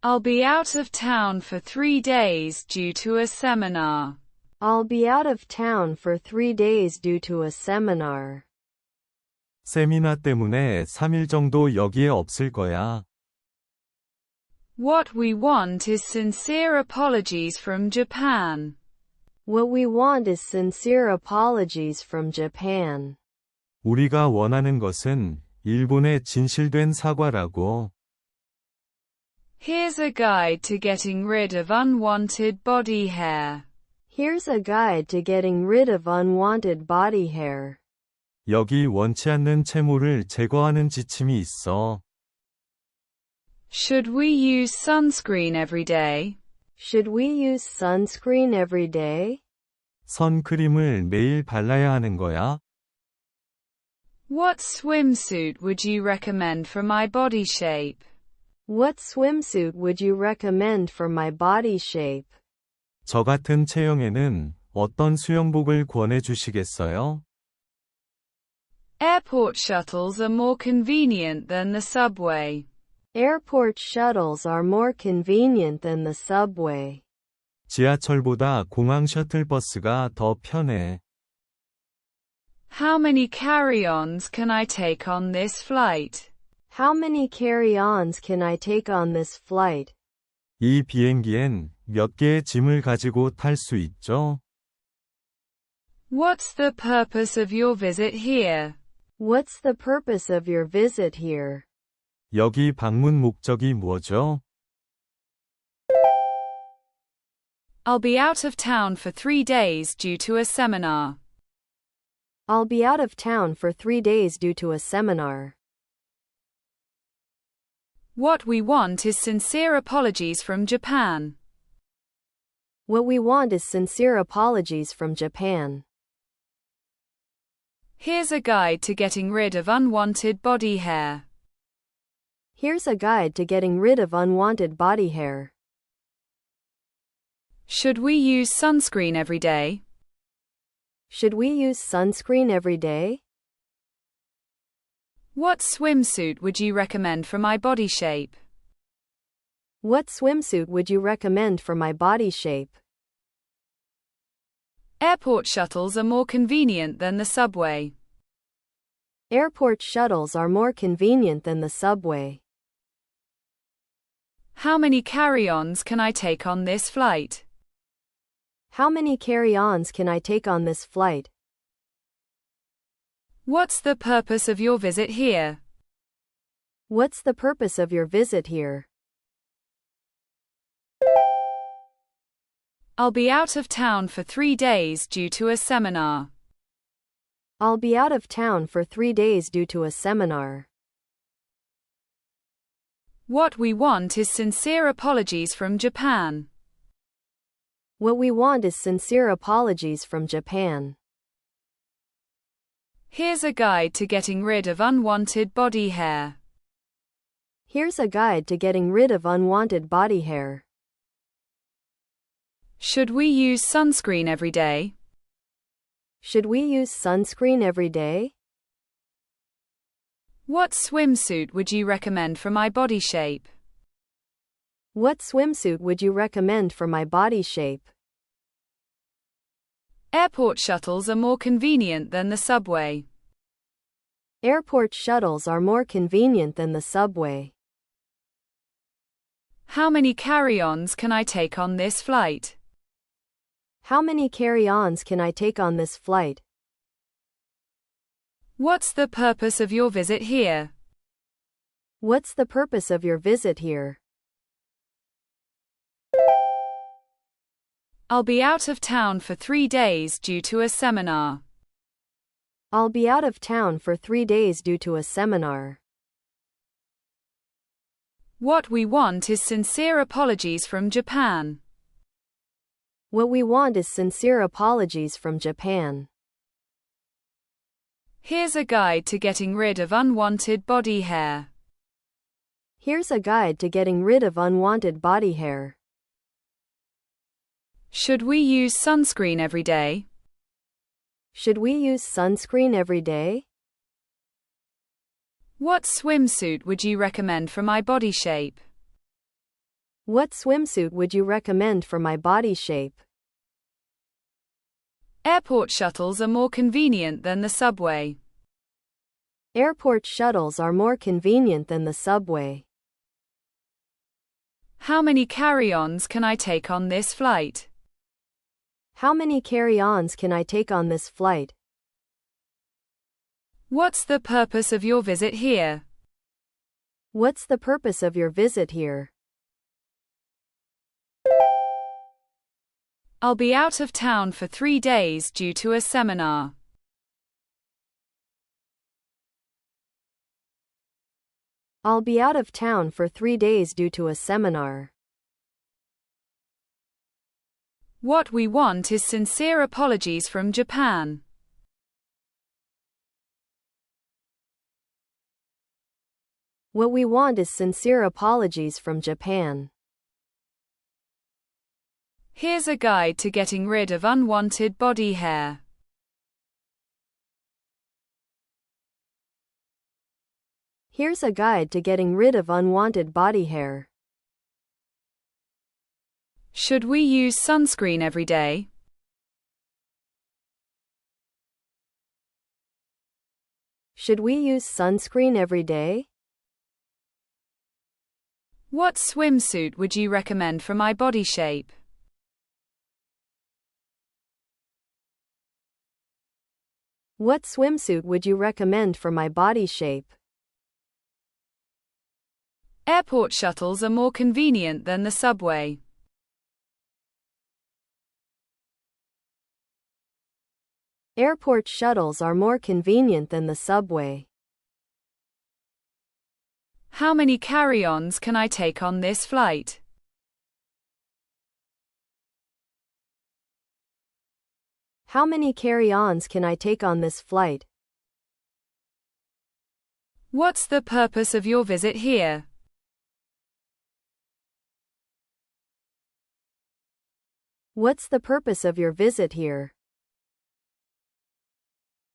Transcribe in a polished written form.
I'll be out of town for 3 days due to a seminar. I'll be out of town for 3 days due to a seminar. 세미나 때문에 3일 정도 여기에 없을 거야. What we want is sincere apologies from Japan. What we want is sincere apologies from Japan. 우리가 원하는 것은 일본의 진실된 사과라고. Here's a guide to getting rid of unwanted body hair. Here's a guide to getting rid of unwanted body hair. 여기 원치 않는 채모를 제거하는 지침이 있어. Should we use sunscreen every day? Should we use sunscreen every day? 선크림을 매일 발라야 하는 거야? What swimsuit would you recommend for my body shape? What swimsuit would you recommend for my body shape? 저 같은 체형에는 어떤 수영복을 권해 주시겠어요? Airport shuttles are more convenient than the subway. Airport shuttles are more convenient than the subway. 지하철보다 공항 셔틀버스가 더 편해. How many carry-ons can I take on this flight? How many carry-ons can I take on this flight? 이 비행기엔 몇 개의 짐을 가지고 탈 수 있죠? What's the purpose of your visit here? What's the purpose of your visit here? 여기 방문 목적이 뭐죠? I'll be out of town for 3 days due to a seminar. I'll be out of town for 3 days due to a seminar. What we want is sincere apologies from Japan. What we want is sincere apologies from Japan. Here's a guide to getting rid of unwanted body hair. Here's a guide to getting rid of unwanted body hair. Should we use sunscreen every day? Should we use sunscreen every day? What swimsuit would you recommend for my body shape? What swimsuit would you recommend for my body shape? Airport shuttles are more convenient than the subway. Airport shuttles are more convenient than the subway. How many carry-ons can I take on this flight? How many carry-ons can I take on this flight? What's the purpose of your visit here? What's the purpose of your visit here? I'll be out of town for 3 days due to a seminar. I'll be out of town for 3 days due to a seminar. What we want is sincere apologies from Japan. What we want is sincere apologies from Japan. Here's a guide to getting rid of unwanted body hair. Here's a guide to getting rid of unwanted body hair. Should we use sunscreen every day? Should we use sunscreen every day? What swimsuit would you recommend for my body shape? What swimsuit would you recommend for my body shape? Airport shuttles are more convenient than the subway. Airport shuttles are more convenient than the subway. How many carry-ons can I take on this flight? How many carry-ons can I take on this flight? What's the purpose of your visit here? What's the purpose of your visit here? I'll be out of town for 3 days due to a seminar. I'll be out of town for 3 days due to a seminar. What we want is sincere apologies from Japan. What we want is sincere apologies from Japan. Here's a guide to getting rid of unwanted body hair. Here's a guide to getting rid of unwanted body hair. Should we use sunscreen every day? Should we use sunscreen every day? What swimsuit would you recommend for my body shape? What swimsuit would you recommend for my body shape? Airport shuttles are more convenient than the subway. Airport shuttles are more convenient than the subway. How many carry-ons can I take on this flight? How many carry-ons can I take on this flight? What's the purpose of your visit here? What's the purpose of your visit here? I'll be out of town for 3 days due to a seminar. I'll be out of town for 3 days due to a seminar. What we want is sincere apologies from Japan. What we want is sincere apologies from Japan. Here's a guide to getting rid of unwanted body hair. Here's a guide to getting rid of unwanted body hair. Should we use sunscreen every day? Should we use sunscreen every day? What swimsuit would you recommend for my body shape? What swimsuit would you recommend for my body shape? Airport shuttles are more convenient than the subway. Airport shuttles are more convenient than the subway. How many carry-ons can I take on this flight? How many carry-ons can I take on this flight? What's the purpose of your visit here? What's the purpose of your visit here?